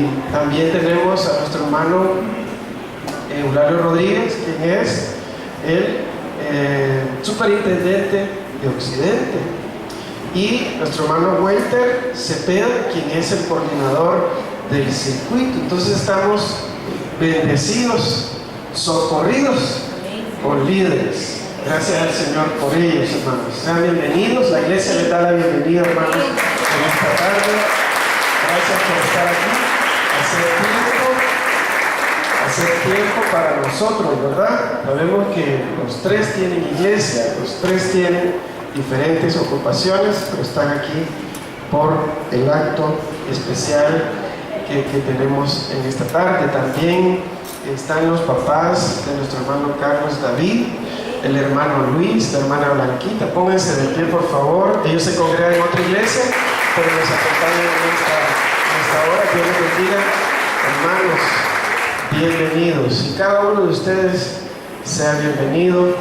Y también tenemos a nuestro hermano Eulalio Rodríguez, quien es el superintendente de Occidente, y nuestro hermano Walter Cepeda, quien es el coordinador del circuito. Entonces estamos bendecidos, socorridos por líderes. Gracias al Señor por ellos, hermanos. Sean bienvenidos. La iglesia les da la bienvenida, hermanos, en esta tarde. Gracias por estar aquí. Hacer tiempo para nosotros, ¿verdad? Sabemos que los tres tienen iglesia, los tres tienen diferentes ocupaciones, pero están aquí por el acto especial que tenemos en esta tarde. También están los papás de nuestro hermano Carlos David, el hermano Luis, la hermana Blanquita. Pónganse de pie, por favor. Ellos se congregan en otra iglesia, pero nos acompañan en esta hora. Dios les bendiga, hermanos. Bienvenidos. Y cada uno de ustedes sea bienvenido.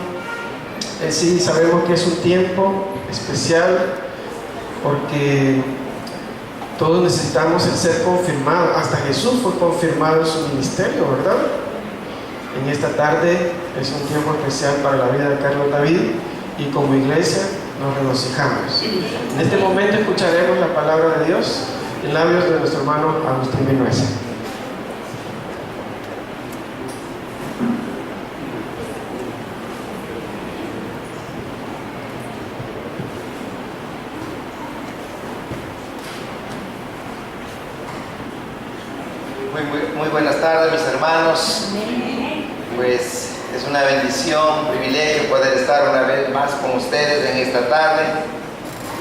Sí, sabemos que es un tiempo especial porque todos necesitamos el ser confirmados. Hasta Jesús fue confirmado en su ministerio, ¿verdad? En esta tarde es un tiempo especial para la vida de Carlos David y como iglesia nos regocijamos. En este momento escucharemos la palabra de Dios en labios de nuestro hermano Agustín Vinuesa. Muy buenas tardes, mis hermanos. Pues es una bendición, un privilegio poder estar una vez más con ustedes en esta tarde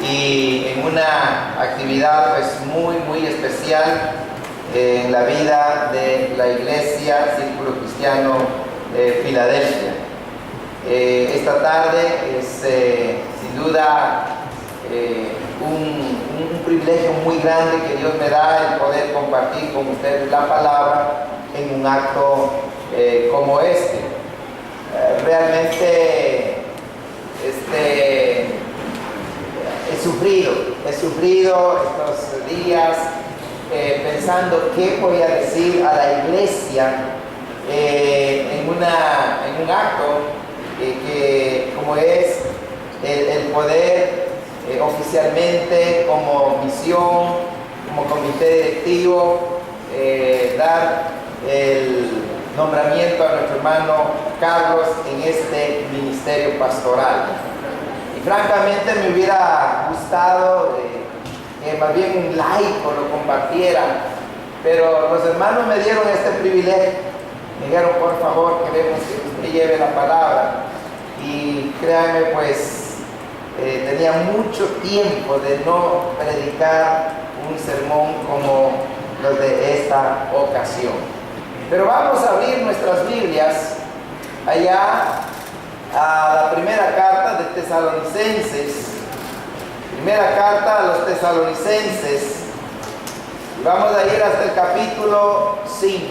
y en una actividad pues muy especial en la vida de la Iglesia Círculo Cristiano Filadelfia. Esta tarde es sin duda un privilegio muy grande que Dios me da el poder compartir con ustedes la palabra en un acto como este. Realmente he sufrido estos días pensando qué voy a decir a la iglesia en un acto que como es el poder oficialmente como misión, como comité directivo, dar el nombramiento a nuestro hermano Carlos en este ministerio pastoral. Y francamente me hubiera gustado que más bien un laico lo compartiera, pero los hermanos me dieron este privilegio. Me dijeron, por favor, queremos que usted lleve la palabra. Y créanme, pues tenía mucho tiempo de no predicar un sermón como los de esta ocasión. Pero vamos a abrir nuestras Biblias allá a la primera carta de Tesalonicenses. Primera carta a los Tesalonicenses. Y vamos a ir hasta el capítulo 5.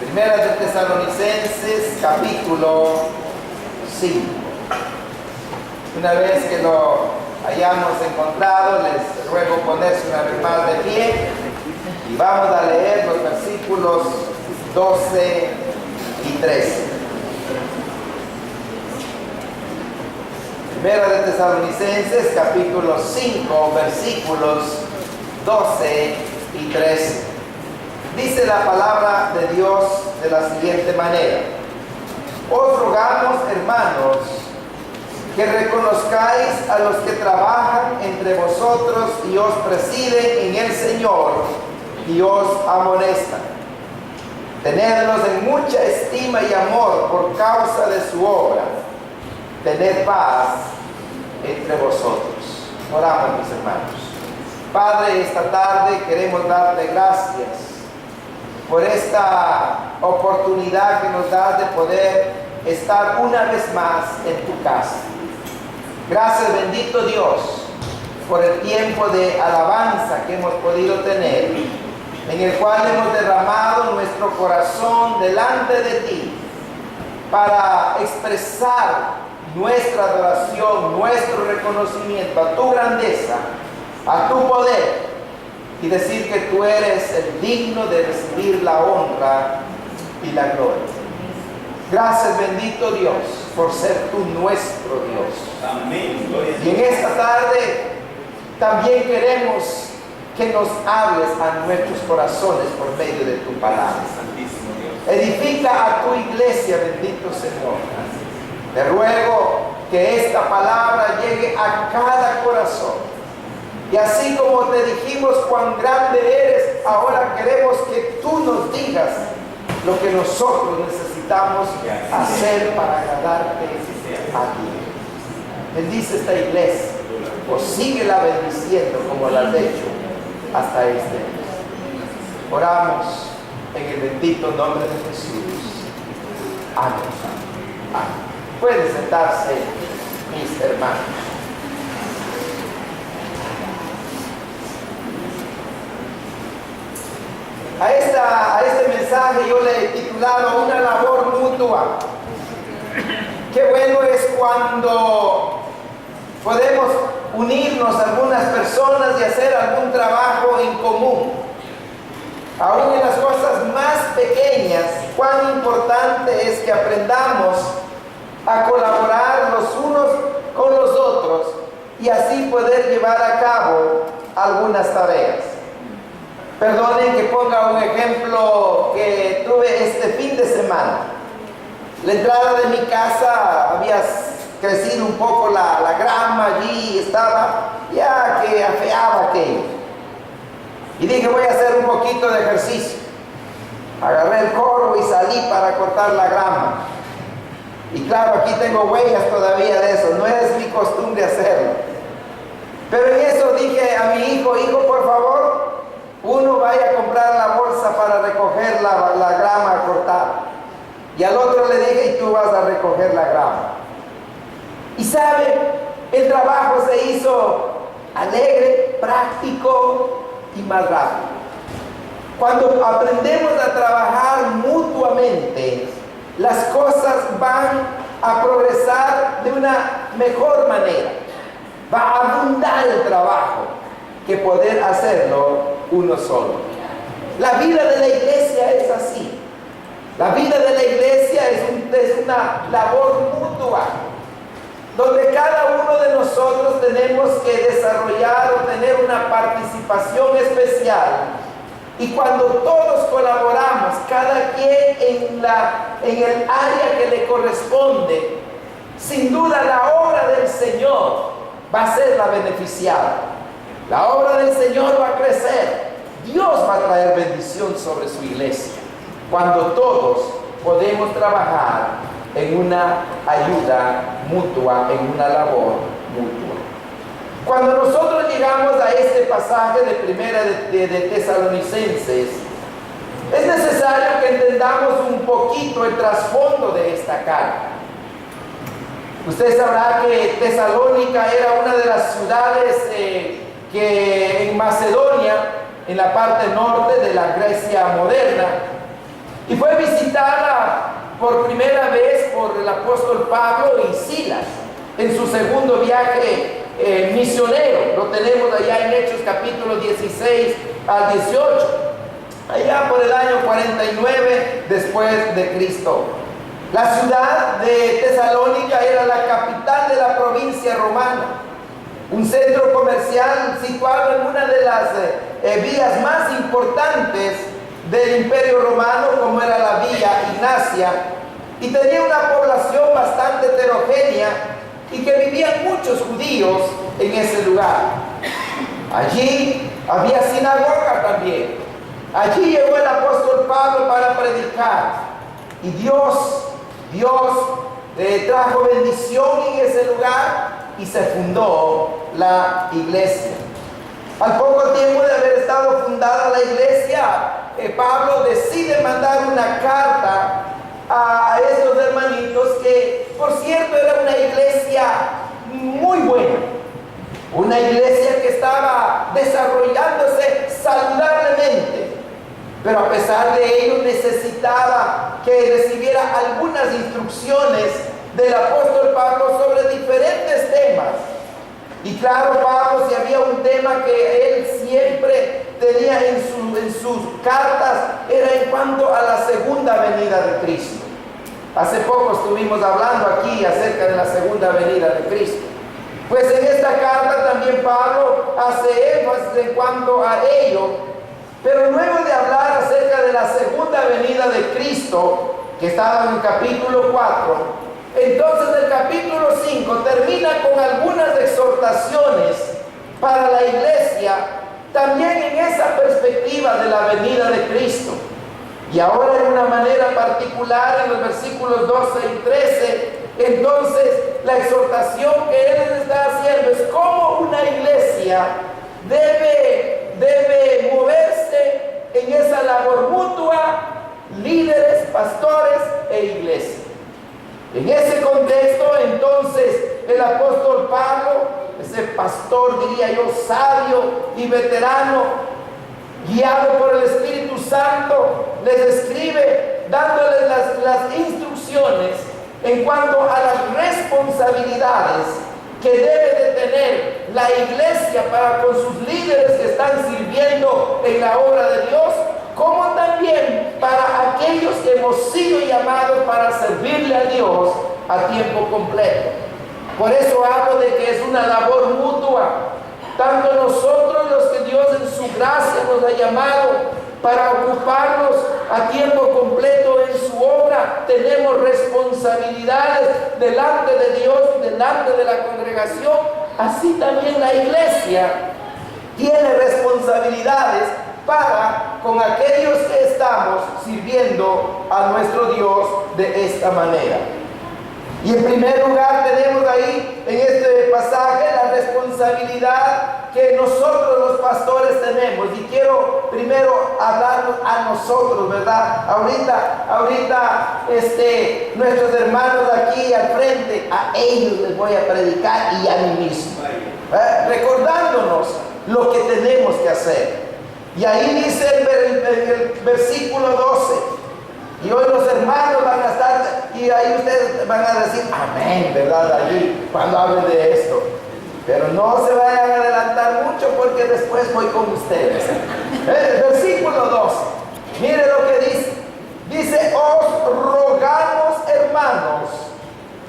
Primera de Tesalonicenses, capítulo 5. Una vez que lo hayamos encontrado, les ruego ponerse una vez más de pie y vamos a leer los versículos 12 y 13. Primera de Tesalonicenses, capítulo 5, versículos 12 y 13. Dice la palabra de Dios de la siguiente manera: os rogamos, hermanos, que reconozcáis a los que trabajan entre vosotros y os presiden en el Señor y os amonestan. Tenedlos en mucha estima y amor por causa de su obra. Tened paz entre vosotros. Oramos, mis hermanos. Padre, esta tarde queremos darte gracias por esta oportunidad que nos das de poder estar una vez más en tu casa. Gracias, bendito Dios, por el tiempo de alabanza que hemos podido tener, en el cual hemos derramado nuestro corazón delante de ti para expresar nuestra adoración, nuestro reconocimiento a tu grandeza, a tu poder y decir que tú eres el digno de recibir la honra y la gloria. Gracias, bendito Dios, por ser tú nuestro Dios. Amén. Y en esta tarde también queremos que nos hables a nuestros corazones por medio de tu palabra. Santísimo Dios. Edifica a tu iglesia, bendito Señor. Te ruego que esta palabra llegue a cada corazón. Y así como te dijimos cuán grande eres, ahora queremos que tú nos digas lo que nosotros necesitamos hacer para agradarte a ti. Bendice esta iglesia, o síguela bendiciendo como la has hecho hasta este día. Oramos en el bendito nombre de Jesús. Amén. Amén. Pueden sentarse, mis hermanos. A este mensaje yo le he titulado una labor mutua. Qué bueno es cuando podemos unirnos algunas personas y hacer algún trabajo en común. Aún en las cosas más pequeñas, cuán importante es que aprendamos a colaborar los unos con los otros y así poder llevar a cabo algunas tareas. Perdonen que ponga un ejemplo que tuve este fin de semana. La entrada de mi casa había crecido un poco la grama allí, estaba ya que afeaba aquello. Y dije, voy a hacer un poquito de ejercicio. Agarré el corro y salí para cortar la grama. Y claro, aquí tengo huellas todavía de eso, no es mi costumbre hacerlo. Pero en eso dije a mi hijo, por favor, uno vaya a comprar la bolsa para recoger la grama cortada. Y al otro le dije, y tú vas a recoger la grama. Y sabe, el trabajo se hizo alegre, práctico y más rápido. Cuando aprendemos a trabajar mutuamente, las cosas van a progresar de una mejor manera. Va a abundar el trabajo que poder hacerlo uno solo. La vida de la iglesia es así. La vida de la iglesia es una labor mutua, donde cada uno de nosotros tenemos que desarrollar o tener una participación especial. Y cuando todos colaboramos, cada quien en el área que le corresponde, sin duda la obra del Señor va a ser la beneficiada. La obra del Señor va a crecer. Dios va a traer bendición sobre su iglesia cuando todos podemos trabajar en una ayuda mutua, en una labor mutua. Cuando nosotros llegamos a este pasaje de Primera de Tesalonicenses, es necesario que entendamos un poquito el trasfondo de esta carta. Usted sabrá que Tesalónica era una de las ciudades que en Macedonia, en la parte norte de la Grecia moderna, y fue visitada por primera vez por el apóstol Pablo y Silas en su segundo viaje misionero. Lo tenemos allá en Hechos capítulo 16 al 18, allá por el año 49 después de Cristo. La ciudad de Tesalónica era la capital de la provincia romana, un centro comercial situado en una de las vías más importantes del Imperio Romano, como era la Vía Ignacia, y tenía una población bastante heterogénea y que vivían muchos judíos en ese lugar. Allí había sinagoga también. Allí llegó el apóstol Pablo para predicar, y Dios trajo bendición en ese lugar y se fundó la iglesia. Al poco tiempo de haber estado fundada la iglesia, Pablo decide mandar una carta a estos hermanitos que, por cierto, era una iglesia muy buena, una iglesia que estaba desarrollándose saludablemente, pero a pesar de ello necesitaba que recibiera algunas instrucciones del apóstol Pablo sobre diferentes temas. Y claro, Pablo, si había un tema que él siempre tenía en sus cartas, era en cuanto a la segunda venida de Cristo. Hace poco estuvimos hablando aquí acerca de la segunda venida de Cristo. Pues en esta carta también Pablo hace énfasis en cuanto a ello, pero luego de hablar acerca de la segunda venida de Cristo, que estaba en el capítulo 4, entonces el capítulo 5 termina con algunas exhortaciones para la iglesia, también en esa perspectiva de la venida de Cristo. Y ahora de una manera particular en los versículos 12 y 13, entonces la exhortación que él les está haciendo es cómo una iglesia debe moverse en esa labor mutua, líderes, pastores e iglesia. En ese contexto, entonces, el apóstol Pablo, ese pastor, diría yo, sabio y veterano, guiado por el Espíritu Santo, les escribe dándoles las instrucciones en cuanto a las responsabilidades que debe de tener la iglesia para con sus líderes que están sirviendo en la obra de Dios, como también para aquellos que hemos sido llamados para servirle a Dios a tiempo completo. Por eso hablo de que es una labor mutua. Tanto nosotros, los que Dios en su gracia nos ha llamado para ocuparnos a tiempo completo en su obra, tenemos responsabilidades delante de Dios, delante de la congregación. Así también la iglesia tiene responsabilidades para con aquellos que estamos sirviendo a nuestro Dios de esta manera. Y en primer lugar tenemos ahí en este pasaje la responsabilidad que nosotros los pastores tenemos. Y quiero primero hablarnos a nosotros, ¿verdad? Ahorita nuestros hermanos aquí al frente, a ellos les voy a predicar y a mí mismo. Recordándonos lo que tenemos que hacer. Y ahí dice el versículo 12. Y hoy los hermanos van a estar, y ahí ustedes van a decir amén, ¿verdad? Allí, cuando hablen de esto. Pero no se vayan a adelantar mucho porque después voy con ustedes. El versículo 12. Mire lo que dice. Dice, os rogamos, hermanos,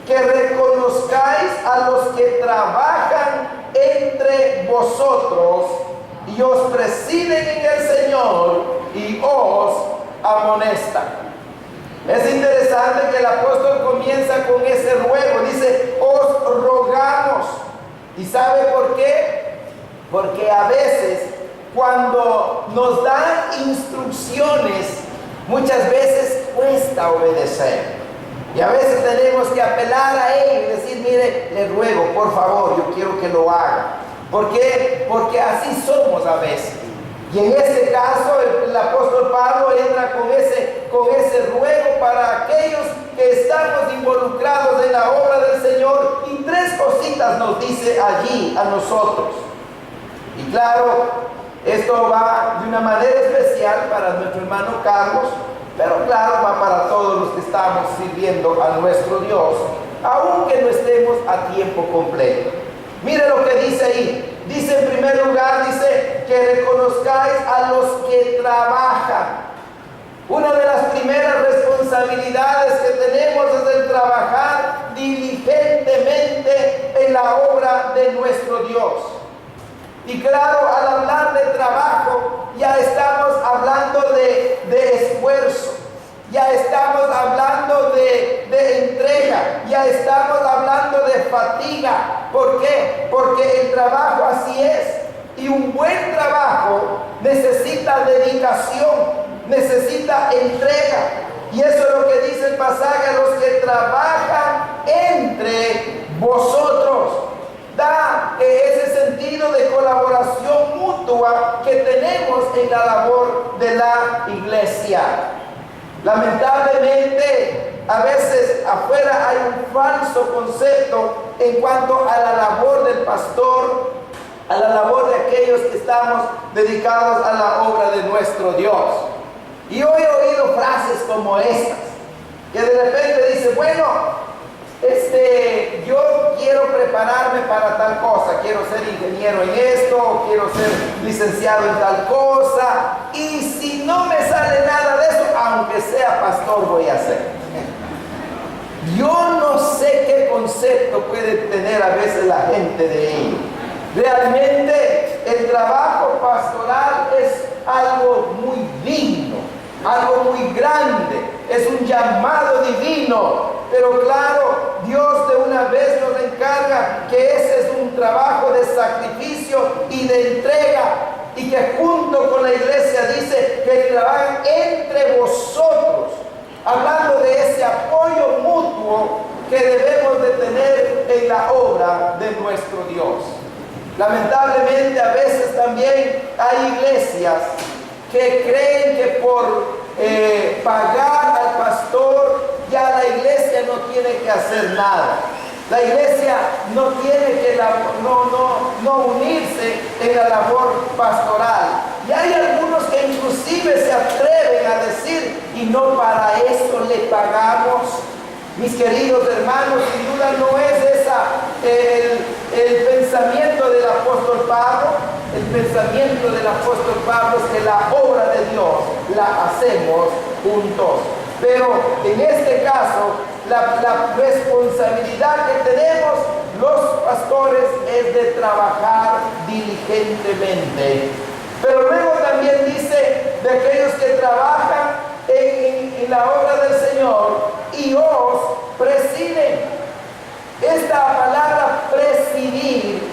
que reconozcáis a los que trabajan entre vosotros y os presiden en el Señor y os amonestan. Es interesante que el apóstol comienza con ese ruego. Dice, os rogamos. ¿Y sabe por qué? Porque a veces cuando nos dan instrucciones, muchas veces cuesta obedecer. Y a veces tenemos que apelar a él y decir, mire, le ruego, por favor, yo quiero que lo haga. ¿Por qué? Porque así somos a veces. Y en este caso el apóstol Pablo entra con ese ruego para aquellos que estamos involucrados en la obra del Señor. Y tres cositas nos dice allí a nosotros. Y claro, esto va de una manera especial para nuestro hermano Carlos, pero claro, va para todos los que estamos sirviendo a nuestro Dios, aunque no estemos a tiempo completo. Mire lo que dice ahí. Dice en primer lugar, dice que reconozcáis a los que trabajan. Una de las primeras responsabilidades que tenemos es el trabajar diligentemente en la obra de nuestro Dios. Y claro, al hablar de trabajo, ya estamos hablando de esfuerzo. Ya estamos hablando de entrega, ya estamos hablando de fatiga. ¿Por qué? Porque el trabajo así es. Y un buen trabajo necesita dedicación, necesita entrega. Y eso es lo que dice el pasaje, a los que trabajan entre vosotros. Da ese sentido de colaboración mutua que tenemos en la labor de la iglesia. Lamentablemente, a veces afuera hay un falso concepto en cuanto a la labor del pastor, a la labor de aquellos que estamos dedicados a la obra de nuestro Dios. Y hoy he oído frases como estas, que de repente dice, bueno, yo quiero prepararme para tal cosa, quiero ser ingeniero en esto, quiero ser licenciado en tal cosa, y si no me sale nada de eso, aunque sea pastor, voy a hacer. Yo no sé qué concepto puede tener a veces la gente de ello. Realmente el trabajo pastoral es algo muy digno, algo muy grande, es un llamado divino, pero claro, Dios de una vez nos encarga que ese es un trabajo de sacrificio y de entrega, y que junto con la iglesia dice que trabajan entre vosotros, hablando de ese apoyo mutuo que debemos de tener en la obra de nuestro Dios. Lamentablemente a veces también hay iglesias que creen que por pagar al pastor ya la iglesia no tiene que hacer nada. La iglesia no tiene que no unirse en la labor pastoral. Y hay algunos que inclusive se atreven a decir, y no para eso le pagamos. Mis queridos hermanos, sin duda no es el pensamiento del apóstol Pablo. El pensamiento del apóstol Pablo es que la obra de Dios la hacemos juntos. Pero en este caso, la responsabilidad que tenemos los pastores es de trabajar diligentemente. Pero luego también dice de aquellos que trabajan en la obra del Señor y os presiden. Esta palabra presidir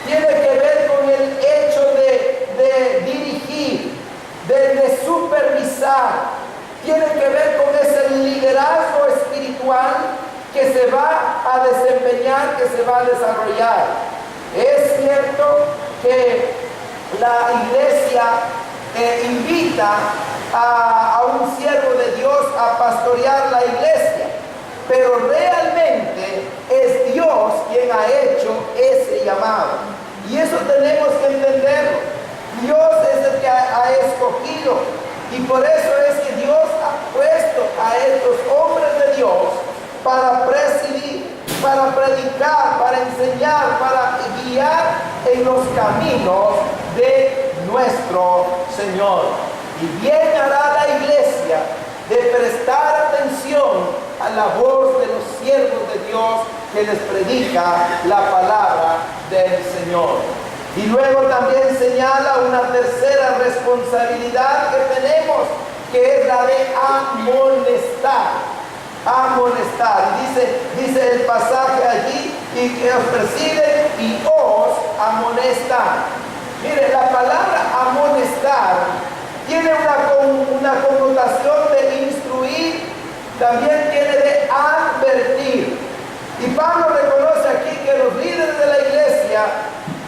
tiene que ver con el hecho de dirigir, de supervisar. Tiene que ver con ese liderazgo espiritual que se va a desempeñar, que se va a desarrollar. Es cierto que la iglesia invita a un siervo de Dios a pastorear la iglesia, pero realmente es Dios quien ha hecho ese llamado. Y eso tenemos que entenderlo. Dios es el que ha escogido. Y por eso es que Dios ha puesto a estos hombres de Dios para presidir, para predicar, para enseñar, para guiar en los caminos de nuestro Señor. Y bien hará la iglesia de prestar atención a la voz de los siervos de Dios que les predica la palabra del Señor. Y luego también señala una tercera responsabilidad que tenemos, que es la de amonestar. Amonestar. Dice el pasaje allí, y que os presiden y os amonestan. Mire, la palabra amonestar tiene una connotación de instruir, también tiene de advertir. Y Pablo reconoce aquí que los líderes de la iglesia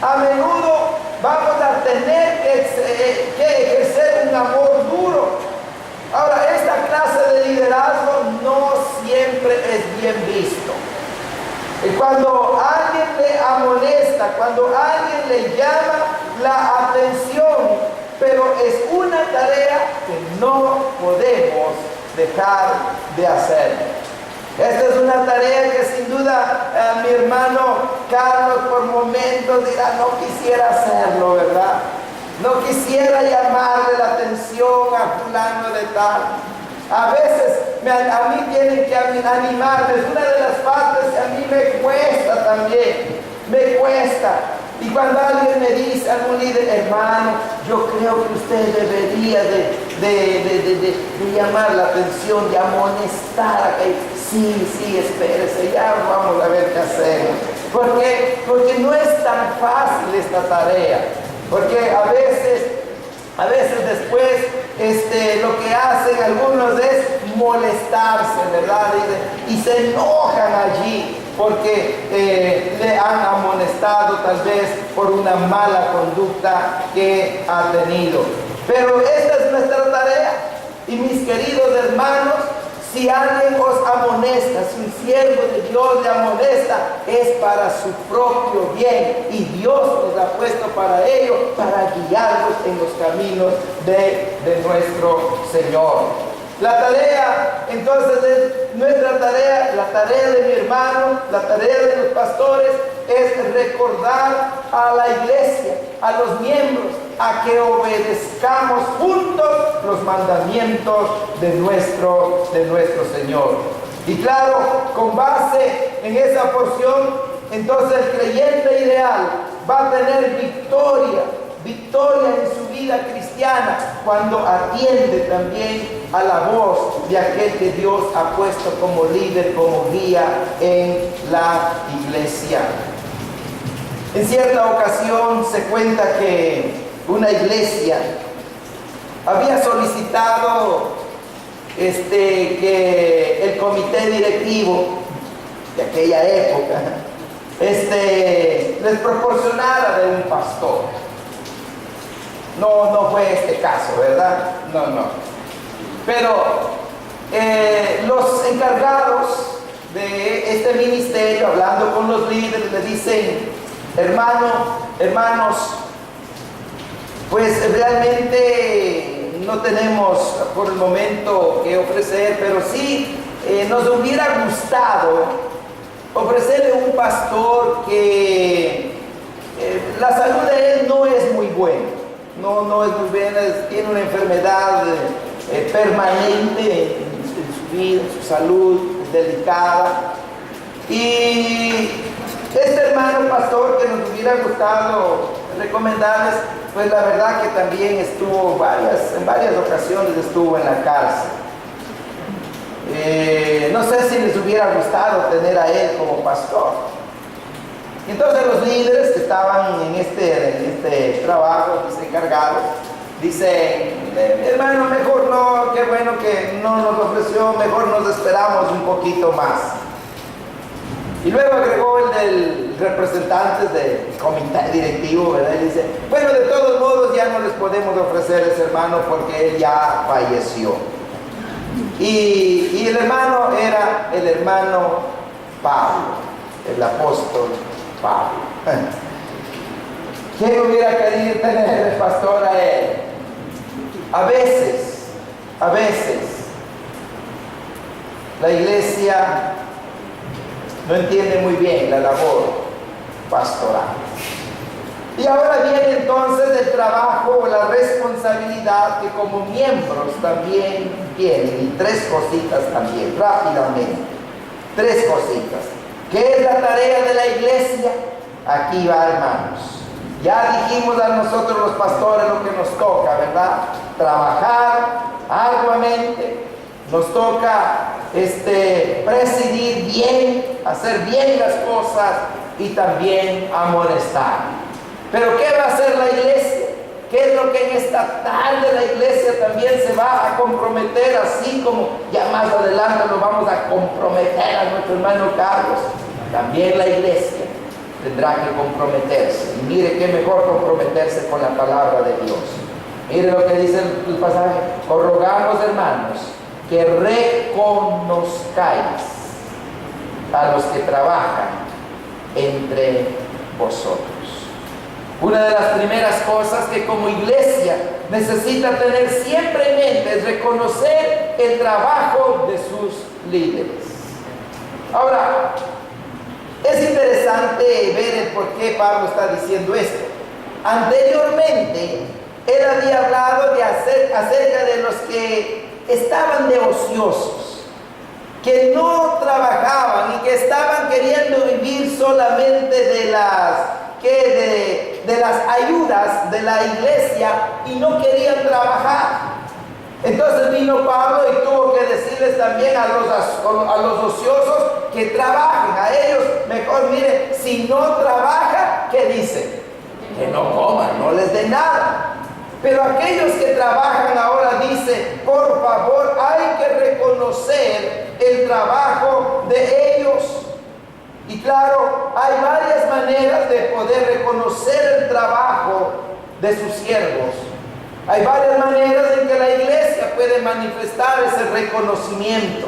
a menudo vamos a tener que ejercer un amor duro. Ahora, esta clase de liderazgo no siempre es bien visto. Y cuando alguien le amonesta, cuando alguien le llama la atención, pero es una tarea que no podemos dejar de hacer. Esta es una tarea que sin duda mi hermano Carlos por momentos dirá, no quisiera hacerlo, ¿verdad? No quisiera llamarle la atención a fulano de tal. A veces a mí tienen que animarme. Es una de las partes que a mí me cuesta también. Me cuesta. Y cuando alguien me dice, algún líder, hermano, yo creo que usted debería de llamar la atención, de amonestar a que sí, espérese, ya vamos a ver qué hacemos. Porque no es tan fácil esta tarea. Porque a veces después lo que hacen algunos es molestarse, ¿verdad? Y se enojan allí porque le han amonestado tal vez por una mala conducta que ha tenido. Pero esta es nuestra tarea. Y mis queridos hermanos, si alguien os amonesta, si un siervo de Dios le amonesta, es para su propio bien. Y Dios nos ha puesto para ello, para guiarlos en los caminos de nuestro Señor. La tarea, entonces, es nuestra tarea, la tarea de mi hermano, la tarea de los pastores, es recordar a la iglesia, a los miembros, a que obedezcamos juntos los mandamientos de nuestro Señor. Y claro, con base en esa porción, entonces el creyente ideal va a tener victoria en su vida cristiana cuando atiende también a la voz de aquel que Dios ha puesto como líder, como guía en la iglesia. En cierta ocasión se cuenta que una iglesia había solicitado que el comité directivo de aquella época les proporcionara de un pastor. No fue este caso, ¿verdad? No. Pero los encargados de este ministerio, hablando con los líderes, le dicen: hermanos, pues realmente no tenemos por el momento que ofrecer, pero sí nos hubiera gustado ofrecerle un pastor que la salud de él no es muy buena. No es muy buena, tiene una enfermedad permanente en su vida, en su salud, es delicada. Y este hermano pastor que nos hubiera gustado recomendarles, pues la verdad que también estuvo en varias ocasiones estuvo en la cárcel. No sé si les hubiera gustado tener a él como pastor. Y entonces los líderes que estaban en este trabajo, los encargados, dicen: hermano, mejor no, qué bueno que no nos ofreció, mejor nos esperamos un poquito más. Y luego agregó el del representante del comité directivo, ¿verdad? Y dice: bueno, de todos modos ya no les podemos ofrecer a ese hermano porque él ya falleció. Y el hermano era el hermano Pablo, el apóstol Pablo. ¿Quién hubiera querido tener de pastor a él? A veces, la iglesia no entiende muy bien la labor pastoral. Y ahora viene entonces el trabajo o la responsabilidad que como miembros también tienen. Y tres cositas también, rápidamente. Tres cositas. ¿Qué es la tarea de la iglesia? Aquí va, hermanos. Ya dijimos a nosotros los pastores lo que nos toca, ¿verdad? Trabajar arduamente. Nos toca presidir bien, hacer bien las cosas y también amonestar. Pero ¿qué va a hacer la iglesia? ¿Qué es lo que en esta tarde la iglesia también se va a comprometer, así como ya más adelante nos vamos a comprometer a nuestro hermano Carlos? También la iglesia tendrá que comprometerse. Y mire qué mejor comprometerse con la palabra de Dios. Mire lo que dice el pasaje: os rogamos, hermanos, que reconozcáis a los que trabajan entre vosotros. Una de las primeras cosas que como iglesia necesita tener siempre en mente es reconocer el trabajo de sus líderes. Ahora, es interesante ver el por qué Pablo está diciendo esto. Anteriormente, él había hablado acerca de los que estaban de ociosos, que no trabajaban y que estaban queriendo vivir solamente de las ayudas de la iglesia y no querían trabajar. Entonces vino Pablo y tuvo que decirles también a los ociosos que trabajen. A ellos mejor, mire, si no trabaja, ¿qué dicen? Que no coman, no les dé nada. Pero aquellos que trabajan ahora dicen: por favor, hay que reconocer el trabajo de ellos. Y claro, hay varias maneras de poder reconocer el trabajo de sus siervos. Hay varias maneras en que la iglesia puede manifestar ese reconocimiento.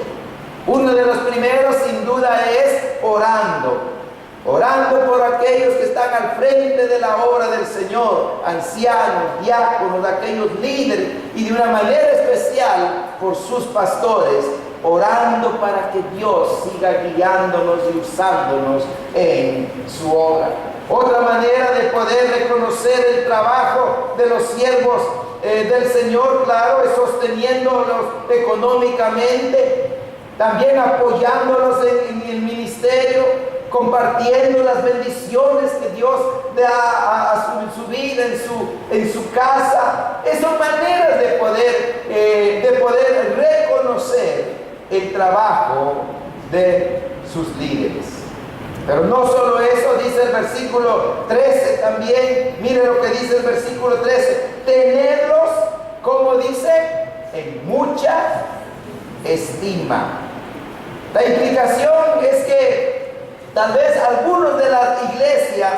Uno de los primeros, sin duda, es orando por aquellos que están al frente de la obra del Señor, ancianos, diáconos, aquellos líderes, y de una manera especial por sus pastores, orando para que Dios siga guiándonos y usándonos en su obra. Otra manera de poder reconocer el trabajo de los siervos del Señor, claro, es sosteniéndolos económicamente, también apoyándolos en el ministerio, compartiendo las bendiciones que Dios da a su vida, en su casa. Esas son maneras de poder reconocer el trabajo de sus líderes. Pero no solo eso, dice el versículo 13 también. Mire lo que dice el versículo 13: tenerlos, como dice, en mucha estima. La implicación es que tal vez algunos de las iglesias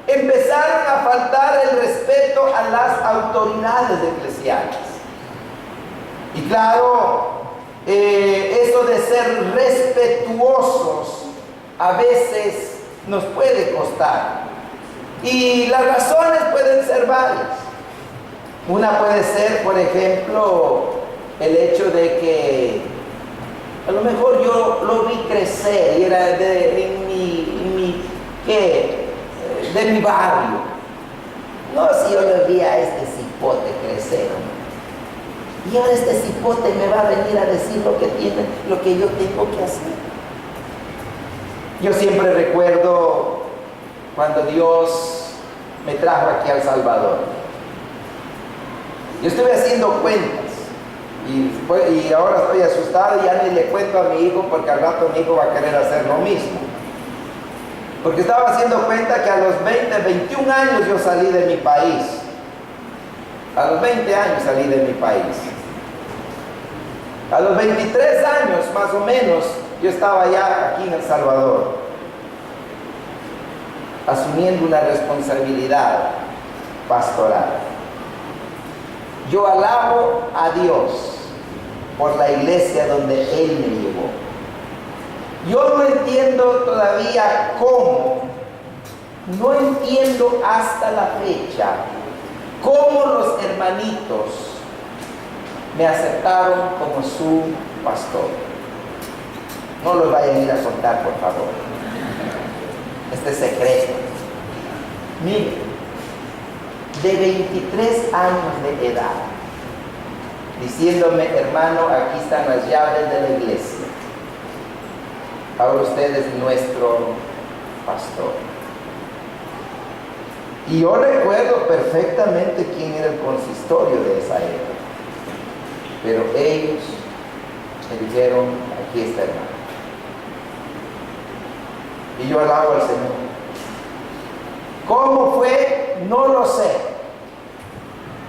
empezaron a faltar el respeto a las autoridades eclesiales. Y claro, eso de ser respetuosos a veces nos puede costar. Y las razones pueden ser varias. Una puede ser, por ejemplo, el hecho de que a lo mejor yo lo vi crecer y era de mi barrio. No, si yo lo vi a este cipote crecer, y ahora este cipote me va a venir a decir lo que yo tengo que hacer. Yo siempre recuerdo cuando Dios me trajo aquí a El Salvador. Yo estuve haciendo cuentas y ahora estoy asustado y ya ni le cuento a mi hijo, porque al rato mi hijo va a querer hacer lo mismo. Porque estaba haciendo cuenta que a los 21 años yo salí de mi país. A los 20 años salí de mi país. A los 23 años más o menos yo estaba ya aquí en El Salvador, asumiendo una responsabilidad pastoral. Yo alabo a Dios por la iglesia donde Él me llevó. Yo no entiendo todavía cómo, no entiendo hasta la fecha cómo los hermanitos me aceptaron como su pastor. No los vayan a ir a soltar, por favor. Este secreto. Mire, de 23 años de edad, diciéndome: hermano, aquí están las llaves de la iglesia. Ahora usted es nuestro pastor. Y yo recuerdo perfectamente quién era el consistorio de esa época. Pero ellos me dijeron: aquí está, hermano. Y yo alabo al Señor. ¿Cómo fue? No lo sé.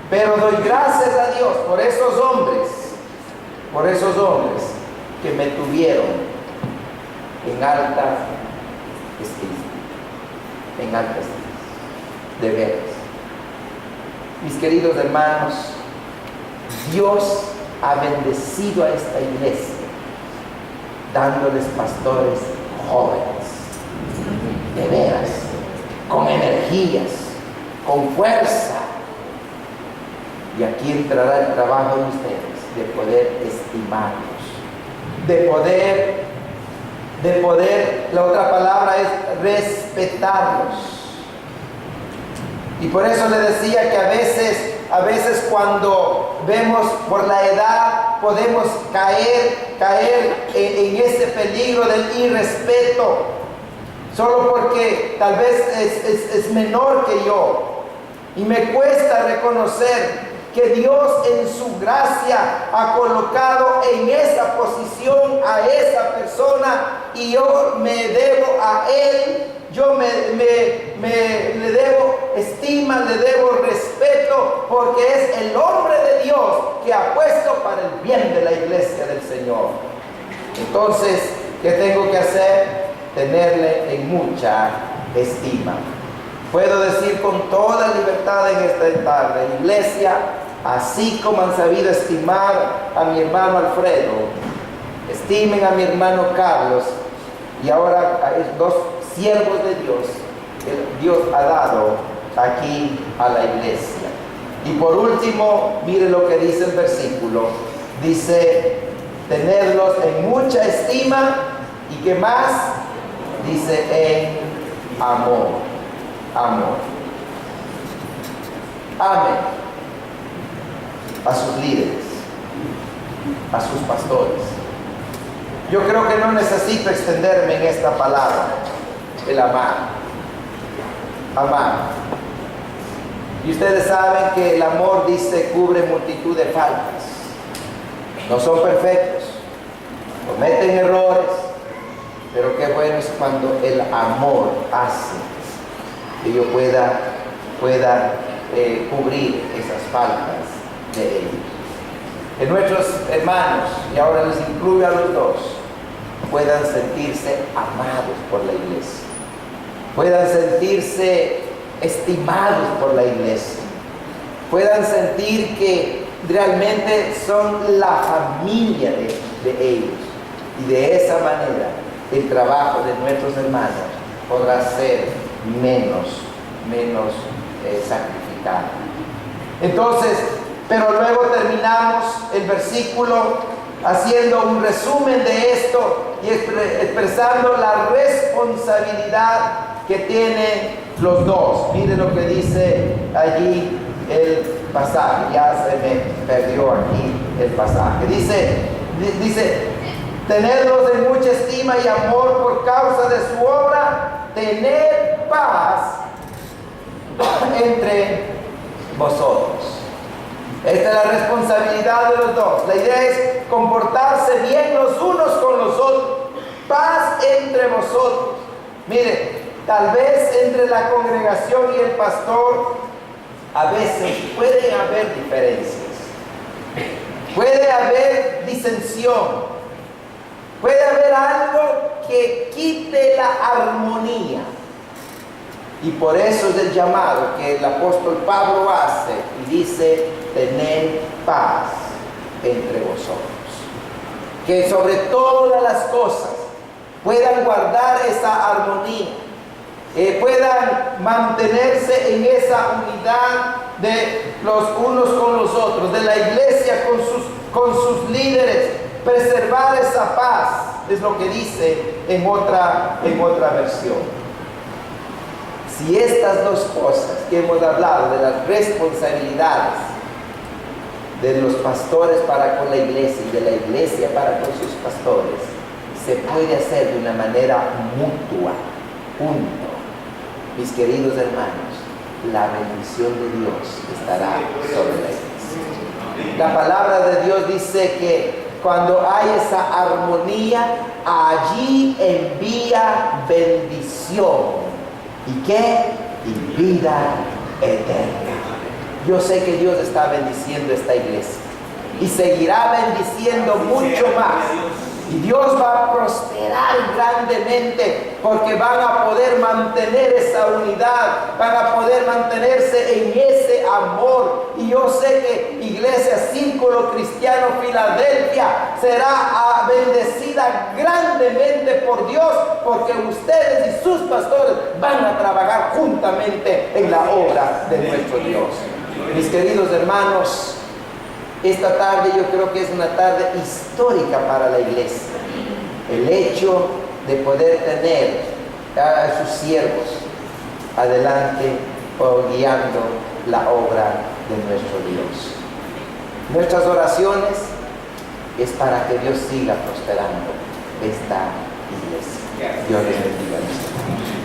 Pero doy gracias a Dios por esos hombres que me tuvieron en alta estima. En alta estima. De veras. Mis queridos hermanos, Dios ha bendecido a esta iglesia dándoles pastores jóvenes, de veras, con energías, con fuerza. Y aquí entrará el trabajo de ustedes, de poder estimarlos, de poder, la otra palabra es respetarlos. Y por eso le decía que a veces cuando vemos por la edad podemos caer en ese peligro del irrespeto, solo porque tal vez es menor que yo. Y me cuesta reconocer que Dios en su gracia ha colocado en esa posición a esa persona, y yo me debo a Él. Yo le debo estima, le debo respeto, porque es el hombre de Dios que ha puesto para el bien de la iglesia del Señor. Entonces, ¿qué tengo que hacer? Tenerle en mucha estima. Puedo decir con toda libertad en esta tarde: iglesia, así como han sabido estimar a mi hermano Alfredo, estimen a mi hermano Carlos, y ahora a dos siervos de Dios que Dios ha dado aquí a la iglesia. Y por último, mire lo que dice el versículo: Dice, tenerlos en mucha estima. ¿Y qué más? Dice, en amor. Amor. Amen a sus líderes, a sus pastores. Yo creo que no necesito extenderme en esta palabra, el amar. Amar. Y ustedes saben que el amor, dice, cubre multitud de faltas. No son perfectos, cometen errores, pero qué bueno es cuando el amor hace que yo pueda cubrir esas faltas de ellos. Que nuestros hermanos, y ahora les incluyo a los dos, puedan sentirse amados por la iglesia, puedan sentirse estimados por la iglesia, puedan sentir que realmente son la familia de ellos, y de esa manera el trabajo de nuestros hermanos podrá ser menos sacrificado. Entonces, pero luego terminamos el versículo haciendo un resumen de esto y expresando la responsabilidad que tienen los dos. Mire lo que dice allí el pasaje. Ya se me perdió aquí el pasaje. Dice, tenerlos en mucha estima y amor por causa de su obra, tener paz entre vosotros. Esta es la responsabilidad de los dos. La idea es comportarse bien los unos con los otros. Paz entre vosotros. Mire, tal vez entre la congregación y el pastor a veces pueden haber diferencias. Puede haber disensión. Puede haber algo que quite la armonía. Y por eso es el llamado que el apóstol Pablo hace y dice, tened paz entre vosotros. Que sobre todas las cosas puedan guardar esa armonía, puedan mantenerse en esa unidad de los unos con los otros, de la iglesia con sus líderes, preservar esa paz, es lo que dice en otra versión. Si estas dos cosas que hemos hablado, de las responsabilidades de los pastores para con la iglesia y de la iglesia para con sus pastores, se puede hacer de una manera mutua, junto, mis queridos hermanos, la bendición de Dios estará sobre la iglesia. La palabra de Dios dice que cuando hay esa armonía, allí envía bendición. ¿Y qué? Y vida eterna. Yo sé que Dios está bendiciendo esta iglesia y seguirá bendiciendo mucho más. Y Dios va a prosperar grandemente porque van a poder mantener esa unidad, van a poder mantenerse en ese amor. Y yo sé que Iglesia Círculo Cristiano Filadelfia será bendecida grandemente por Dios porque ustedes y sus pastores van a trabajar juntamente en la obra de nuestro Dios. Mis queridos hermanos, esta tarde yo creo que es una tarde histórica para la iglesia. El hecho de poder tener a sus siervos adelante o guiando la obra de nuestro Dios. Nuestras oraciones es para que Dios siga prosperando esta iglesia. Dios les bendiga.